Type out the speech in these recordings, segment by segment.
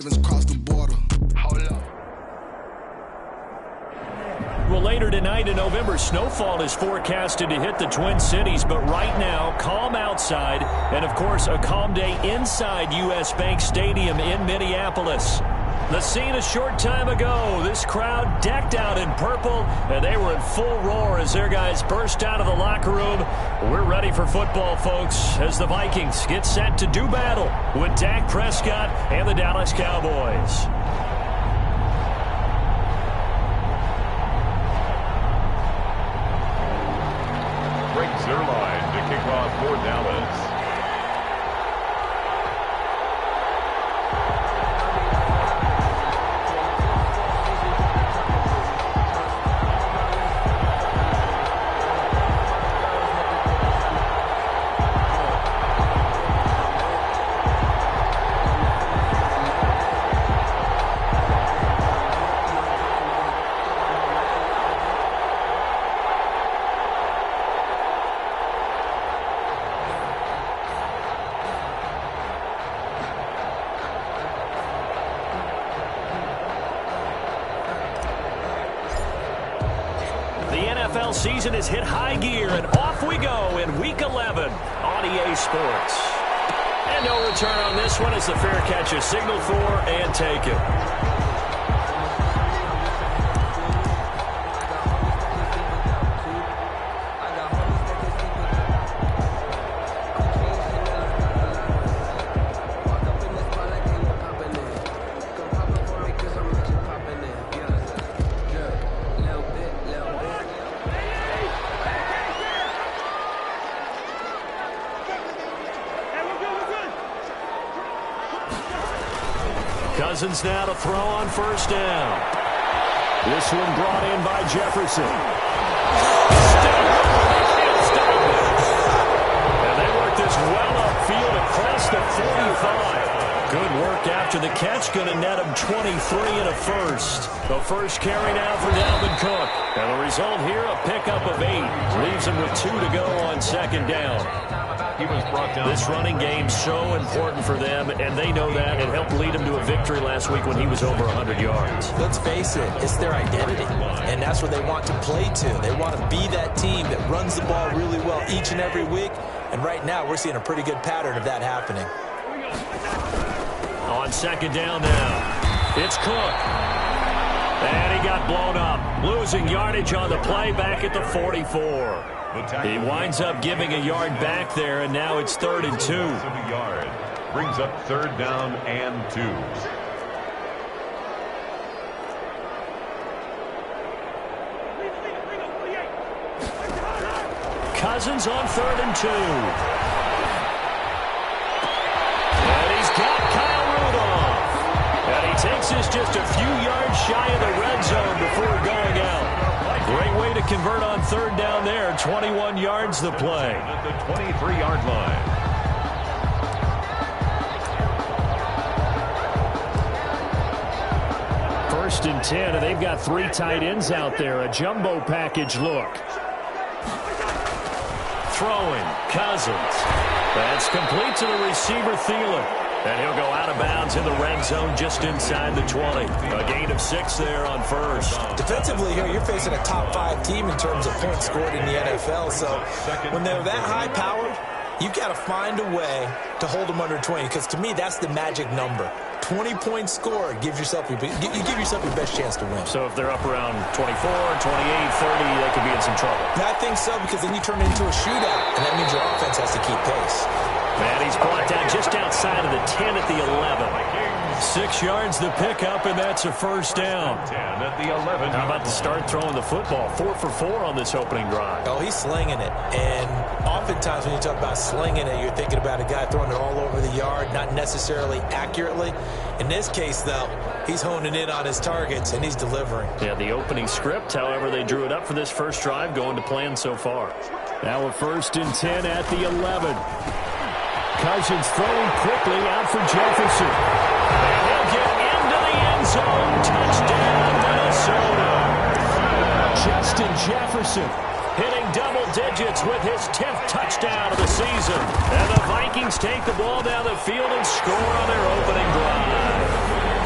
Across the border. Hold up. Well, later tonight in November, snowfall is forecasted to hit the Twin Cities, but right now, calm outside, and of course, a calm day inside U.S. Bank Stadium in Minneapolis. The scene a short time ago, this crowd decked out in purple, and they were in full roar as their guys burst out of the locker room. We're ready for football, folks, as the Vikings get set to do battle with Dak Prescott and the Dallas Cowboys. Breaks their line to kick off for Dallas. NFL season has hit high gear, and off we go in Week 11 on EA Sports. And no return on this one as the fair catch is signaled for and taken. Cousins now to throw on first down. This one brought in by Jefferson. And they work this well upfield across the 45. Good work after the catch. Going to net him 23 and a first. The first carry now for Dalvin Cook. And the result here, a pickup of 8. Leaves him with 2 to go on second down. He was brought down. This running game so important for them, and they know that. It helped lead them to a victory last week when he was over 100 yards. Let's face it, it's their identity, and that's what they want to play to. They want to be that team that runs the ball really well each and every week, and right now we're seeing a pretty good pattern of that happening. On second down now, it's Cook. And he got blown up, losing yardage on the play back at the 44. He winds up giving a yard back there, and now it's 3rd and 2. Brings up 3rd down and 2. Cousins on 3rd and 2. And he's got Kyle Rudolph. And he takes this just a few yards shy of the red zone before going out. Great way to convert on 3rd down there. 21 yards the play. At the 23-yard line. First and 10, and they've got 3 tight ends out there. A jumbo package look. Throwing, Cousins. That's complete to the receiver, Thielen. And he'll go out of bounds in the red zone just inside the 20. A gain of 6 there on first. Defensively here, you're facing a top 5 team in terms of points scored in the NFL. So when they're that high-powered, you've got to find a way to hold them under 20. Because to me, that's the magic number. 20-point score gives yourself you give yourself your best chance to win. So if they're up around 24, 28, 30, they could be in some trouble. I think so, because then you turn it into a shootout, and that means your offense has to keep pace. And he's brought down just outside of the 10 at the 11. 6 yards the pickup, and that's a first down. 10 at the 11. How about to start throwing the football? 4 for 4 on this opening drive. Oh, he's slinging it. And oftentimes when you talk about slinging it, you're thinking about a guy throwing it all over the yard, not necessarily accurately. In this case, though, he's honing in on his targets, and he's delivering. Yeah, the opening script, however, they drew it up for this first drive, going to plan so far. Now a 1st and 10 at the 11. Cousins throwing quickly out for Jefferson. And he'll get into the end zone. Touchdown, Minnesota. Justin Jefferson hitting double digits with his 10th touchdown of the season. And the Vikings take the ball down the field and score on their opening drive.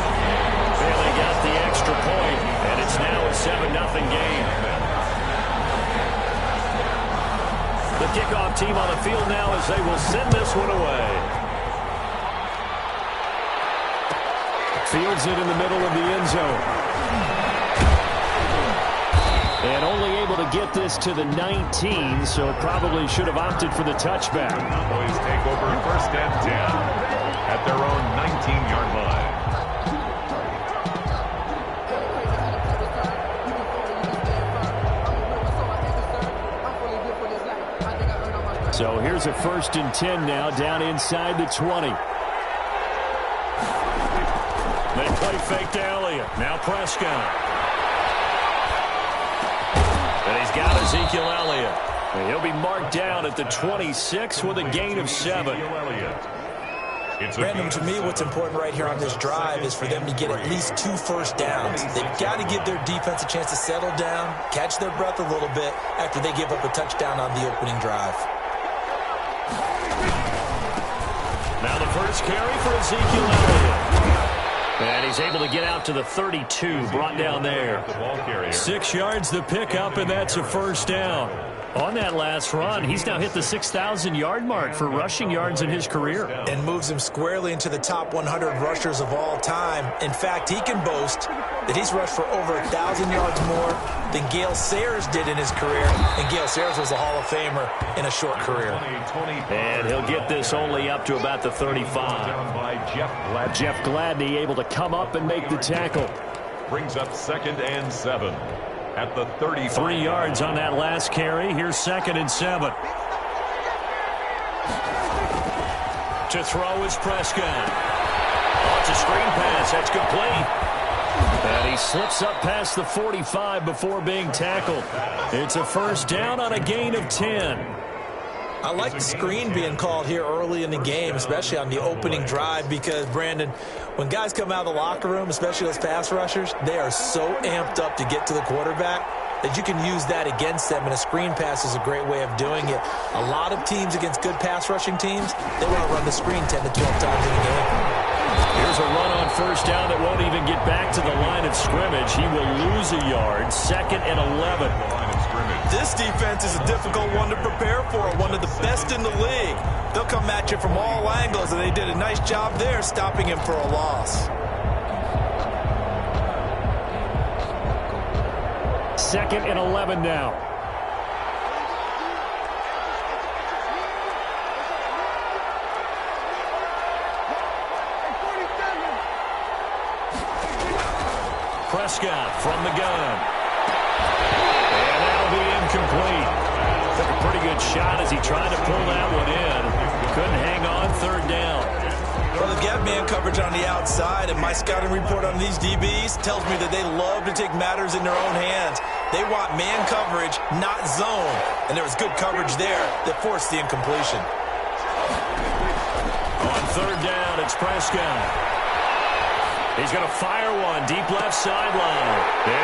home team on the field now as they will send this one away. Fields it in the middle of the end zone. And only able to get this to the 19, so probably should have opted for the touchback. Cowboys take over first and 10 at their own 19-yard line. So here's a 1st and 10 now, down inside the 20. They play fake to Elliott. Now Prescott. And he's got Ezekiel Elliott. And he'll be marked down at the 26 with a gain of 7. Brandon, to me, what's important right here on this drive is for them to get at least 2 first downs. They've got to give their defense a chance to settle down, catch their breath a little bit after they give up a touchdown on the opening drive. Now the first carry for Ezekiel Elliott. And he's able to get out to the 32, brought down there. 6 yards the pickup, and that's a first down. On that last run, he's now hit the 6,000-yard mark for rushing yards in his career. And moves him squarely into the top 100 rushers of all time. In fact, he can boast that he's rushed for over 1,000 yards more than Gale Sayers did in his career. And Gale Sayers was a Hall of Famer in a short career. And he'll get this only up to about the 35. Jeff Gladney able to come up and make the tackle. Brings up 2nd and 7 at the 35. 3 yards on that last carry. Here's 2nd and 7. To throw is Prescott. Oh, it's a screen pass. That's complete. And he slips up past the 45 before being tackled. It's a first down on a gain of 10. I like the screen being called here early in the game, especially on the opening drive, because, Brandon, when guys come out of the locker room, especially those pass rushers, they are so amped up to get to the quarterback that you can use that against them, and a screen pass is a great way of doing it. A lot of teams against good pass rushing teams, they want to run the screen 10 to 12 times in the game. Here's a run on first down that won't even get back to the line of scrimmage. He will lose a yard. 2nd and 11. This defense is a difficult one to prepare for, one of the best in the league. They'll come at you from all angles, and they did a nice job there stopping him for a loss. 2nd and 11 now. Prescott from the gun. And that'll be incomplete. Took a pretty good shot as he tried to pull that one in. Couldn't hang on. 3rd down. Well, they've got man coverage on the outside, and my scouting report on these DBs tells me that they love to take matters in their own hands. They want man coverage, not zone. And there was good coverage there that forced the incompletion. On 3rd down, it's Prescott. He's going to fire one deep left sideline.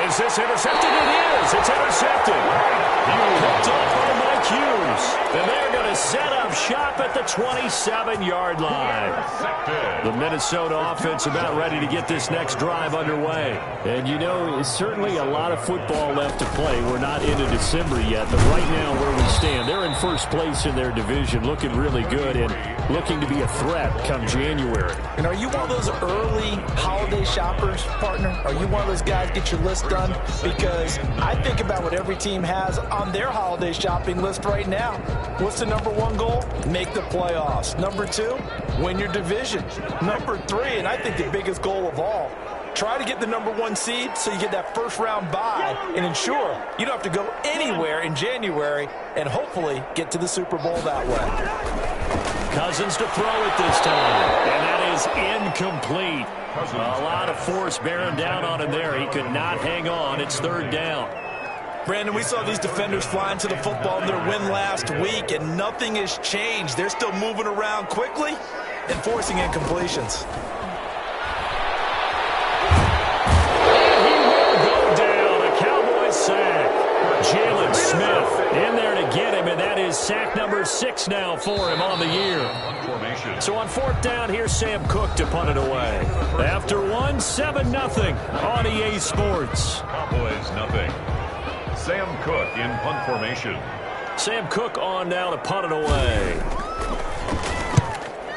Is this intercepted? It is. It's intercepted. Picked off by Mike Hughes. And they're going to set up shop at the 27-yard line. The Minnesota offense about ready to get this next drive underway. And, you know, it's certainly a lot of football left to play. We're not into December yet, but right now where we stand, they're in first place in their division, looking really good and looking to be a threat come January. And are you one of those early holiday shoppers, partner? Are you one of those guys get your list done? Because I think about what every team has on their holiday shopping list right now. What's the number 1 goal? Make the playoffs. Number 2, win your division. Number 3, and I think the biggest goal of all, try to get the number 1 seed so you get that first-round bye and ensure you don't have to go anywhere in January and hopefully get to the Super Bowl that way. Cousins to throw it this time, and that is incomplete. A lot of force bearing down on him there. He could not hang on. It's 3rd down. Brandon, we saw these defenders flying to the football in their win last week, and nothing has changed. They're still moving around quickly and forcing incompletions. He will go down. A Cowboys sack. Jalen Smith in there to get him, and that is sack number 6 now for him on the year. So on 4th down, here's Sam Cook to punt it away. After 7-0 on EA Sports. Cowboys nothing. Sam Cook in punt formation. Sam Cook on now to punt it away.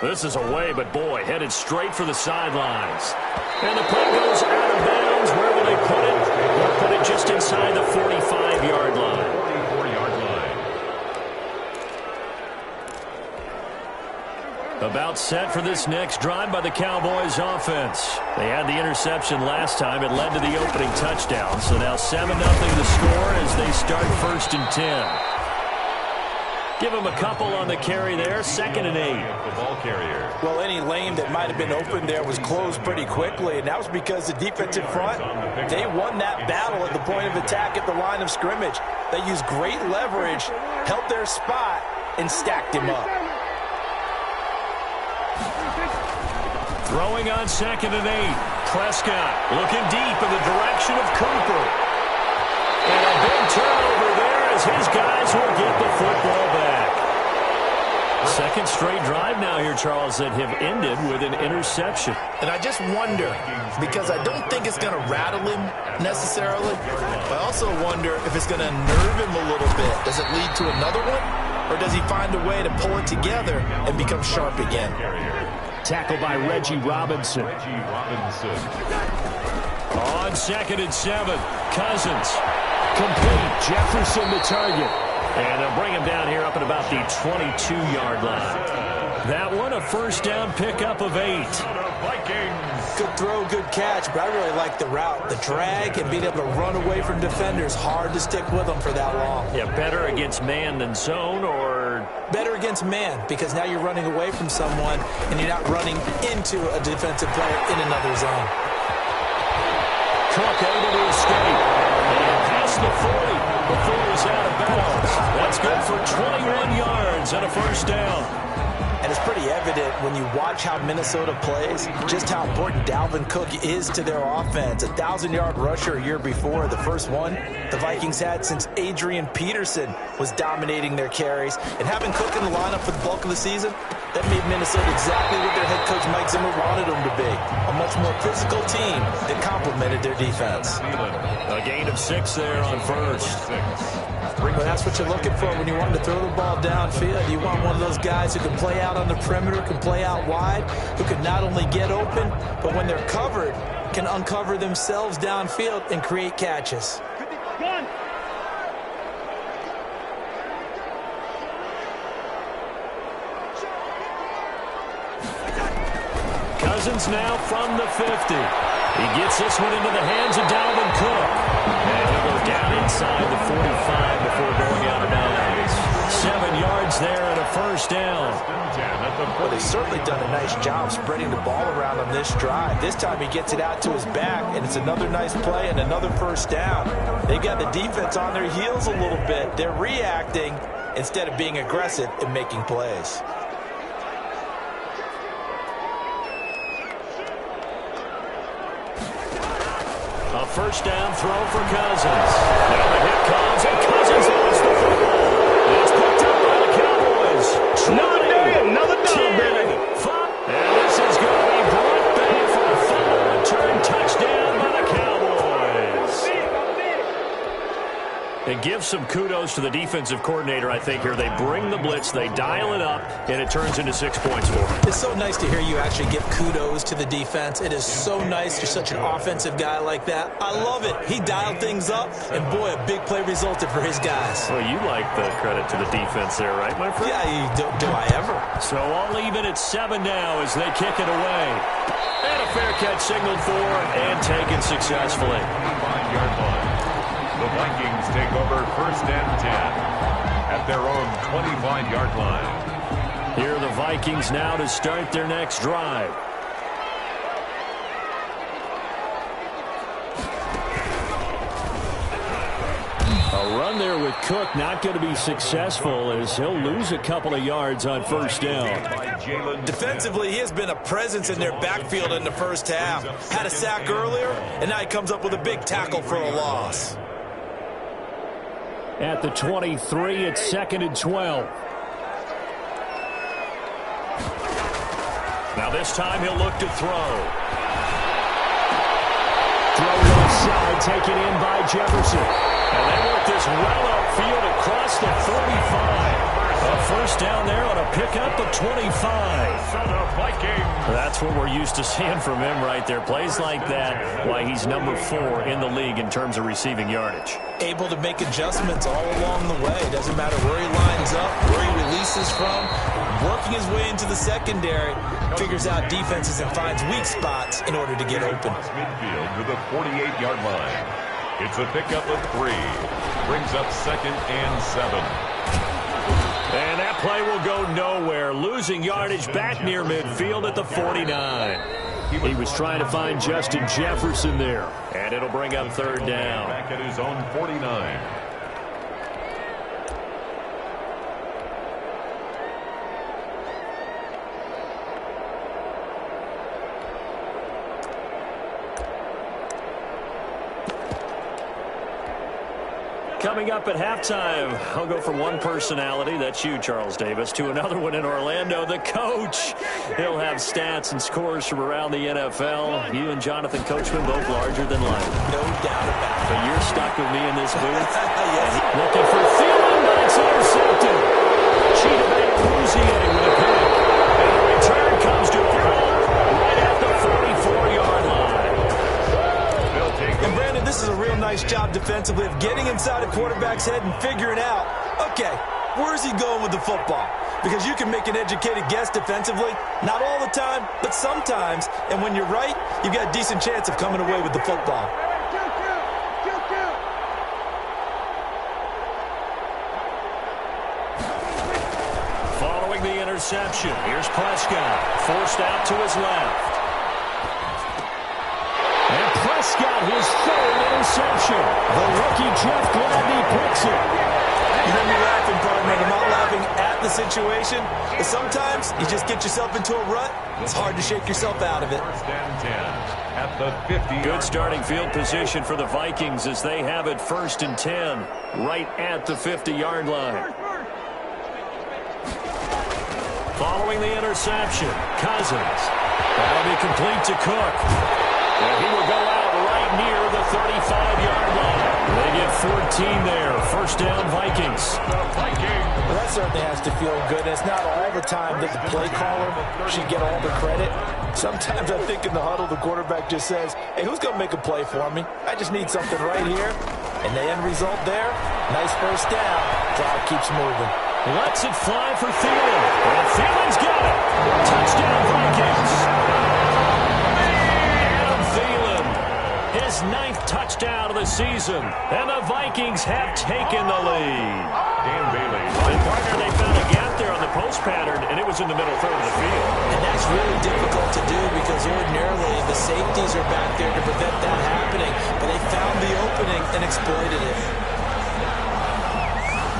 This is away, but boy, headed straight for the sidelines. And the punt goes out of bounds. Where will they put it? They'll put it just inside the 45-yard line. 44-yard line. About set for this next drive by the Cowboys offense. They had the interception last time. It led to the opening touchdown. So now 7-0 the score as they start 1st and 10. Give him a couple on the carry there. 2nd and 8. The ball carrier. Well, any lane that might have been open there was closed pretty quickly, and that was because the defensive front, they won that battle at the point of attack at the line of scrimmage. They used great leverage, held their spot, and stacked him up. Throwing on 2nd and 8. Prescott looking deep in the direction of Cooper. And a big turnover there as his guys will get the football back. Second straight drive now here, Charles, that have ended with an interception. And I just wonder, because I don't think it's going to rattle him necessarily, but I also wonder if it's going to nerve him a little bit. Does it lead to another one? Or does he find a way to pull it together and become sharp again? Tackled by Reggie Robinson. On 2nd and 7, Cousins. Complete. Jefferson the target. And they'll bring him down here up at about the 22-yard line. That one, a 1st down pickup of 8. Good throw, good catch, but I really like the route. The drag and being able to run away from defenders. Hard to stick with them for that long. Yeah, better against man than zone, or? Better against man, because now you're running away from someone and you're not running into a defensive player in another zone. Cook able to escape. And past the 40 before he's out of bounds. That's good for 21 yards and a 1st down. And it's pretty evident when you watch how Minnesota plays, just how important Dalvin Cook is to their offense. A 1,000-yard rusher a year before, the first one the Vikings had since Adrian Peterson was dominating their carries. And having Cook in the lineup for the bulk of the season, that made Minnesota exactly what their head coach Mike Zimmer wanted them to be. A much more physical team that complemented their defense. A gain of 6 there on 1st. Well, that's what you're looking for when you want to throw the ball downfield. You want one of those guys who can play out on the perimeter, can play out wide, who can not only get open, but when they're covered, can uncover themselves downfield and create catches. Cousins now from the 50. He gets this one into the hands of Dalvin Cook. And he'll go down inside the 45 before going out of bounds. 7 yards there and a 1st down. Well, they've certainly done a nice job spreading the ball around on this drive. This time he gets it out to his back, and it's another nice play and another 1st down. They've got the defense on their heels a little bit. They're reacting instead of being aggressive and making plays. A 1st down throw for Cousins. Now the hit comes, and Cousins lost the football. It's picked up by the Cowboys. Another day, another down, baby. And this is going to be brought back for a final return touchdown by the Cowboys. And give some kudos to the defensive coordinator, I think, here. They bring the blitz, they dial it up, and it turns into 6 points for them. It's so nice to hear you actually give kudos to the defense. It is so nice. You're such an offensive guy like that. I love it. He dialed things up, and boy, a big play resulted for his guys. Well, you like the credit to the defense there, right, my friend? Yeah, do I ever? So I'll leave it at 7 now as they kick it away. And a fair catch signaled for and taken successfully. 5-yard line. The Vikings take over 1st and 10 at their own 25-yard line. Here are the Vikings now to start their next drive. A run there with Cook not going to be successful as he'll lose a couple of yards on 1st down. Defensively, he has been a presence in their backfield in the 1st half. Had a sack earlier, and now he comes up with a big tackle for a loss. At the 23, it's 2nd and 12. Now this time he'll look to throw. Throw left side taken in by Jefferson. And they work this well upfield across the 45. A first down there on a pickup of 25. That's what we're used to seeing from him right there. Plays like that, why he's number 4 in the league in terms of receiving yardage. Able to make adjustments all along the way. Doesn't matter where he lines up, where he releases from. Working his way into the secondary, figures out defenses and finds weak spots in order to get open. Midfield to the 48-yard line. It's a pickup of 3. Brings up 2nd and 7. And that play will go nowhere. Losing yardage back near midfield at the 49. He was trying to find Justin Jefferson there. And it'll bring up 3rd down. Back at his own 49. Coming up at halftime, I'll go from one personality, that's you, Charles Davis, to another one in Orlando, the coach. He'll have stats and scores from around the NFL. You and Jonathan Coachman both larger than life. No doubt about it. But you're stuck with me in this booth. Yes. Looking for Thielen, but it's intercepted. Cheetah Bay Rouzier with a pick. And the return comes to a halt right at the 44-yard line. And Brandon, this is a real nice job defensively of getting inside a quarterback's head and figuring out, okay, where's he going with the football? Because you can make an educated guess defensively, not all the time, but sometimes. And when you're right, you've got a decent chance of coming away with the football. Following the interception, here's Prescott, forced out to his left. And Prescott, his 3rd interception. The rookie Jeff Gladney picks it. You know me laughing, partner. I'm not laughing at the situation, but sometimes you just get yourself into a rut. It's hard to shake yourself out of it. 1st and 10 at the 50. Good starting field position for the Vikings as they have it 1st and 10 right at the 50-yard line. Following the interception, Cousins. That'll be complete to Cook. And he will go out right near the 35-yard line. They get 14 there. 1st down, Vikings. Well, that certainly has to feel good. And it's not all the time that the play caller should get all the credit. Sometimes I think in the huddle, the quarterback just says, hey, who's going to make a play for me? I just need something right here. And the end result there, nice 1st down. Clock keeps moving. Lets it fly for Thielen. And Thielen's got it. Touchdown, Vikings. His 9th touchdown of the season, and the Vikings have taken the lead. Dan Bailey. And partner, they found a gap there on the post pattern, and it was in the middle 3rd of the field. And that's really difficult to do because ordinarily the safeties are back there to prevent that happening, but they found the opening and exploited it.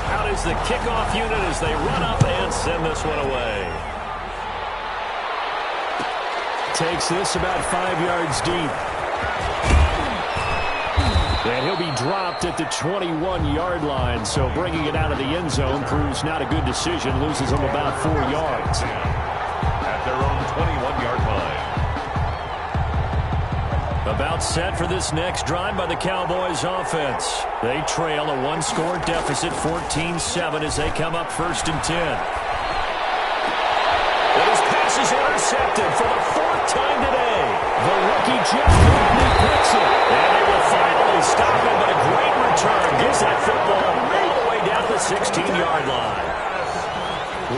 Out is the kickoff unit as they run up and send this one away. Takes this about 5 yards deep. And he'll be dropped at the 21-yard line, so bringing it out of the end zone proves not a good decision. Loses him about 4 yards. At their own 21-yard line. About set for this next drive by the Cowboys offense. They trail a 1-score deficit, 14-7, as they come up 1st and 10. And his pass is intercepted for the 4th time today. The rookie Jeff Gladney picks it. And they will finally stop him, but a great return gives that football all the way down the 16-yard line.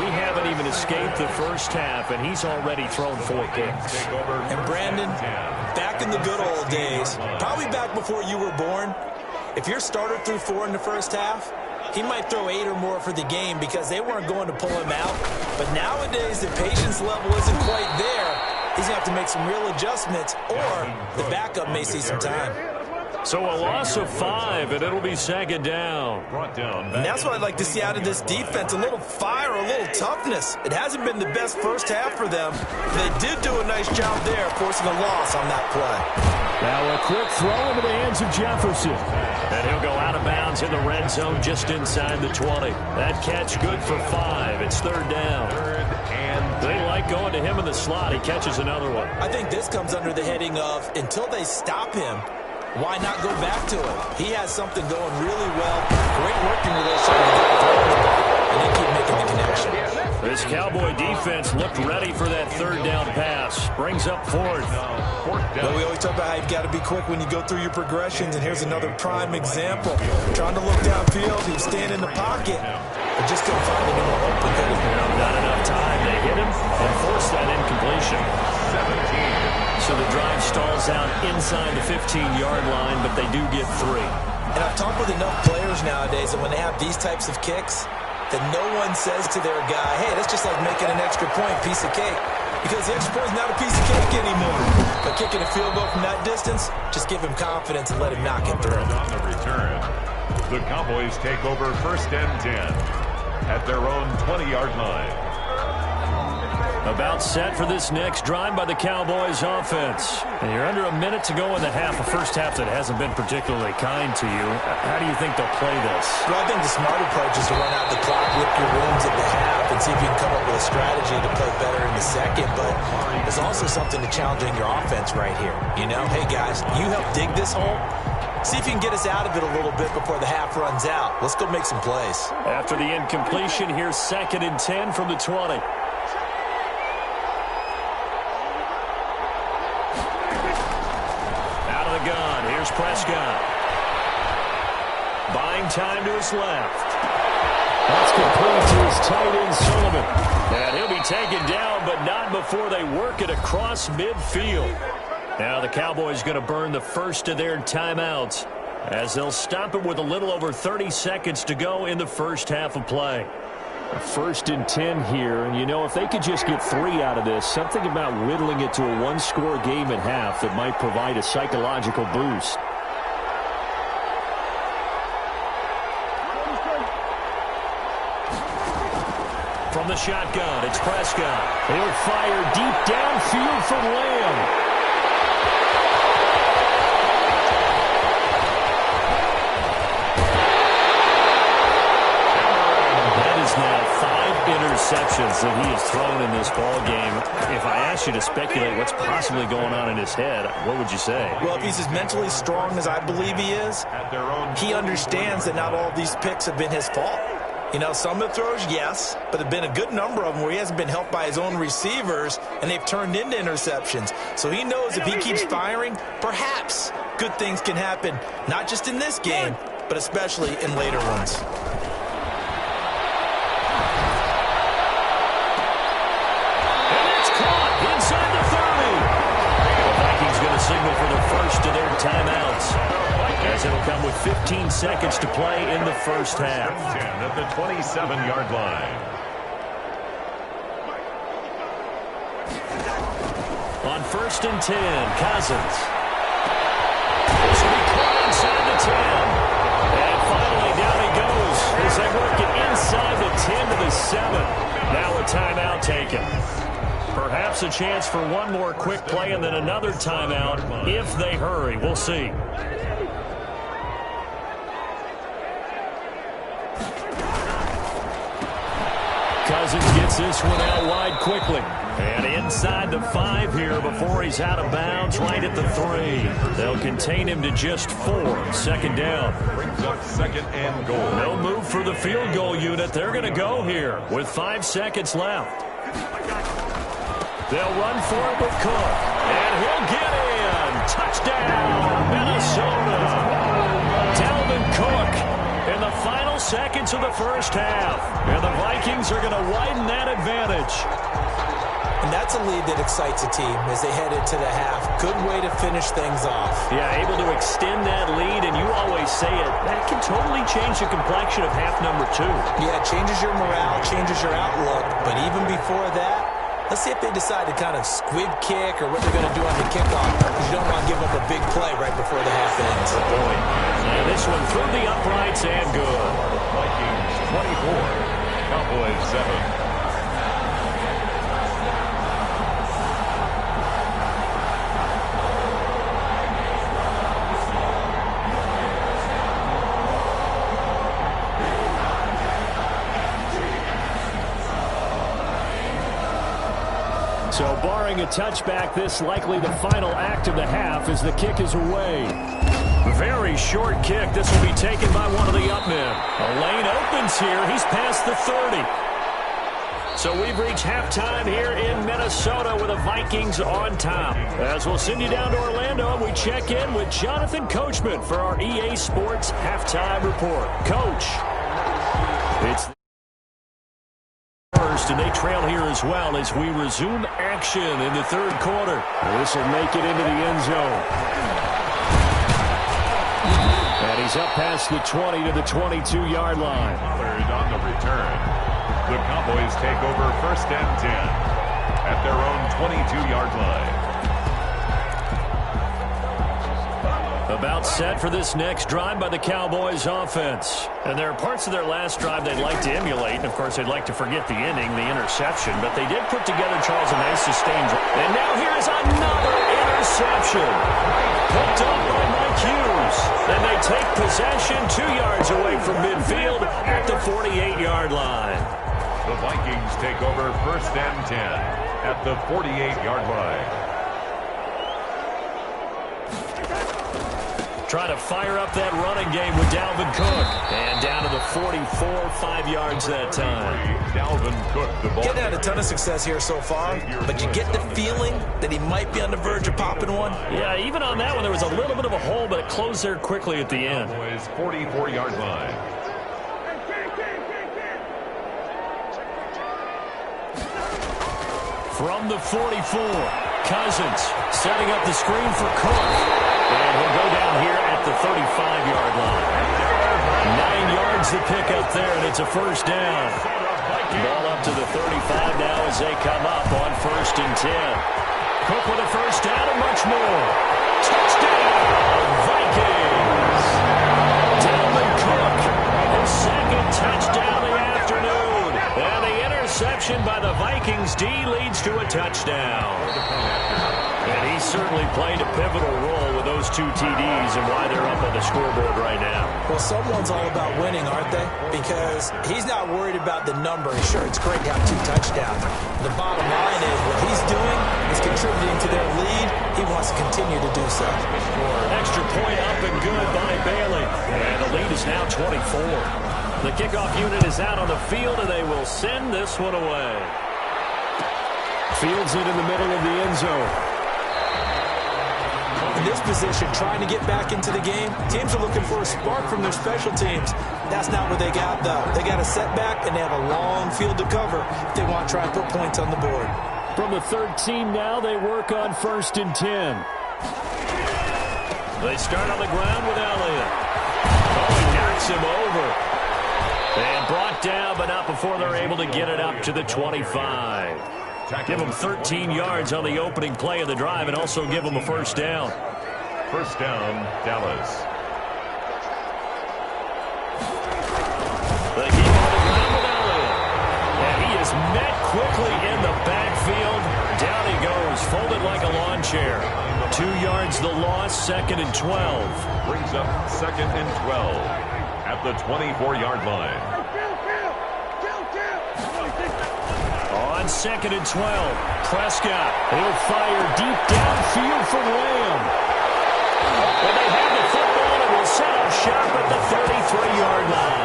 We haven't even escaped the 1st half, and he's already thrown 4 picks. And Brandon, back in the good old days, probably back before you were born, if your starter threw 4 in the 1st half, he might throw 8 or more for the game because they weren't going to pull him out. But nowadays, the patience level isn't quite there. He's going to have to make some real adjustments, or the backup may see some time. So a loss of 5, and it'll be 2nd down. And that's what I'd like to see out of this defense, a little fire, a little toughness. It hasn't been the best 1st half for them. They did do a nice job there, forcing a loss on that play. Now a quick throw into the hands of Jefferson. And he'll go out of bounds in the red zone just inside the 20. That catch good for 5. It's 3rd down. They like going to him in the slot. He catches another one. I think this comes under the heading of, until they stop him, why not go back to it? He has something going really well. Great working relationship with the guy throwing the ball, and they keep making the connection. This Cowboy defense looked ready for that third down pass. Brings up fourth. Well, we always talk about how you've got to be quick when you go through your progressions, and here's another prime example. Trying to look downfield, he was staying in the pocket, but just couldn't find anyone open. Not enough time. They hit him and forced that incompletion. 17. So the drive stalls out inside the 15-yard line, but they do get 3. And I've talked with enough players nowadays that when they have these types of kicks, that no one says to their guy, hey, that's just like making an extra point, piece of cake. Because the extra point is not a piece of cake anymore. But kicking a field goal from that distance, just give him confidence and let him knock it through. On the return, the Cowboys take over 1st and 10 at their own 20-yard line. About set for this next drive by the Cowboys offense. And you're under a minute to go in the half, a first half that hasn't been particularly kind to you. How do you think they'll play this? Well, I think the smart approach is to run out the clock, lick your wounds at the half, and see if you can come up with a strategy to play better in the second. But there's also something to challenging your offense right here. You know, hey, guys, you help dig this hole. See if you can get us out of it a little bit before the half runs out. Let's go make some plays. After the incompletion, here's 2nd and 10 from the 20. Gun. Here's Prescott. Buying time to his left. That's complete to his tight end, Sullivan. And he'll be taken down, but not before they work it across midfield. Now the Cowboys going to burn the first of their timeouts as they'll stop it with a little over 30 seconds to go in the first half of play. 1st and 10 here, and you know, if they could just get 3 out of this, something about whittling it to a one-score game at half that might provide a psychological boost. From the shotgun, it's Prescott. He'll fire deep downfield for Lamb. Interceptions that he has thrown in this ball game. If I asked you to speculate what's possibly going on in his head, what would you say? Well, if he's as mentally strong as I believe he is, he understands that not all of these picks have been his fault. You know, some of the throws, yes, but there have been a good number of them where he hasn't been helped by his own receivers, and they've turned into interceptions. So he knows if he keeps firing, perhaps good things can happen, not just in this game, but especially in later ones. Signal for the first of their timeouts, as it'll come with 15 seconds to play in the first half. 10 at the 27-yard line. On 1st and 10, Cousins. This will be caught inside the 10. And finally down he goes as they work it inside the 10 to the 7. Now a timeout taken. Perhaps a chance for one more quick play and then another timeout if they hurry. We'll see. Cousins gets this one out wide quickly. And inside the 5 here before he's out of bounds right at the 3. They'll contain him to just 4. 2nd down. Brings up 2nd and goal. No move for the field goal unit. They're going to go here with 5 seconds left. They'll run for it with Cook. And he'll get in. Touchdown, Minnesota. Dalvin Cook in the final seconds of the first half. And the Vikings are going to widen that advantage. And that's a lead that excites a team as they head into the half. Good way to finish things off. Yeah, able to extend that lead, and you always say it, that can totally change the complexion of half number 2. Yeah, it changes your morale, changes your outlook. But even before that, let's see if they decide to kind of squib kick or what they're going to do on the kickoff, because you don't want to give up a big play right before the half ends. Good point. And this one through the uprights and good. Vikings 24, Cowboys 7. So barring a touchback, this likely the final act of the half as the kick is away. Very short kick. This will be taken by one of the up men. A lane opens here. He's past the 30. So we've reached halftime here in Minnesota with the Vikings on top. As we'll send you down to Orlando, and we check in with Jonathan Coachman for our EA Sports Halftime Report. Coach, it's first, and they trail here as well as we resume action in the third quarter. This will make it into the end zone. And he's up past the 20 to the 22-yard line. On the return. The Cowboys take over first and 10 at their own 22-yard line. About set for this next drive by the Cowboys offense. And there are parts of their last drive they'd like to emulate. And, of course, they'd like to forget the inning, the interception. But they did put together, Charles, a nice sustained drive. And now here's another interception. Picked up by Mike Hughes. And they take possession 2 yards away from midfield at the 48-yard line. The Vikings take over first and 10 at the 48-yard line. Trying to fire up that running game with Dalvin Cook. And down to the 44, 5 yards that time. Dalvin Cook, the ball. Getting had a ton of success here so far, but you get the feeling that he might be on the verge of popping one. Yeah, even on that one, there was a little bit of a hole, but it closed there quickly at the end. Cowboys 44-yard line. From the 44, Cousins setting up the screen for Cook. And he'll go down here at the 35-yard line. 9 yards to pick up there, and it's a first down. Ball up to the 35 now as they come up on first and 10. Cook with a first down and much more. Touchdown, Vikings! Dalvin Cook, his second touchdown of the afternoon. And the interception by the Vikings D leads to a touchdown. And he certainly played a pivotal role with those 2 TDs and why they're up on the scoreboard right now. Well, someone's all about winning, aren't they? Because he's not worried about the number. Sure, it's great to have 2 touchdowns. The bottom line is what he's doing is contributing to their lead. He wants to continue to do so. Extra point up and good by Bailey. And the lead is now 24. The kickoff unit is out on the field, and they will send this one away. Fields it in the middle of the end zone. In this position, trying to get back into the game, teams are looking for a spark from their special teams. That's not what they got, though. They got a setback, and they have a long field to cover if they want to try and put points on the board. From the 13 now, they work on first and 10. They start on the ground with Elliott. Oh, he knocks him over. And brought down, but not before they're able to get it up to the 25. Give them 13 yards on the opening play of the drive and also give them a first down. First down, Dallas. They keep on the ground with Elliott. And he is met quickly in the backfield. Down he goes, folded like a lawn chair. 2 yards the loss, second and 12. Brings up second and 12 at the 24-yard line. On second and 12, Prescott will fire deep downfield for Lamb. And they have the football and will set up shop at the 33-yard line.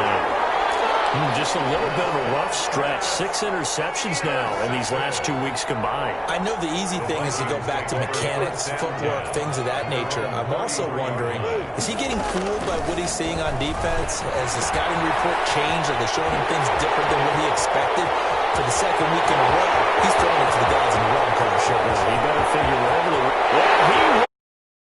Just a little bit of a rough stretch. 6 interceptions now in these last 2 weeks combined. I know the easy thing is to go back to mechanics, footwork, things of that nature. I'm also wondering, is he getting fooled by what he's seeing on defense? Has the scouting report changed? Are they showing him things different than what he expected? For the second week in a row,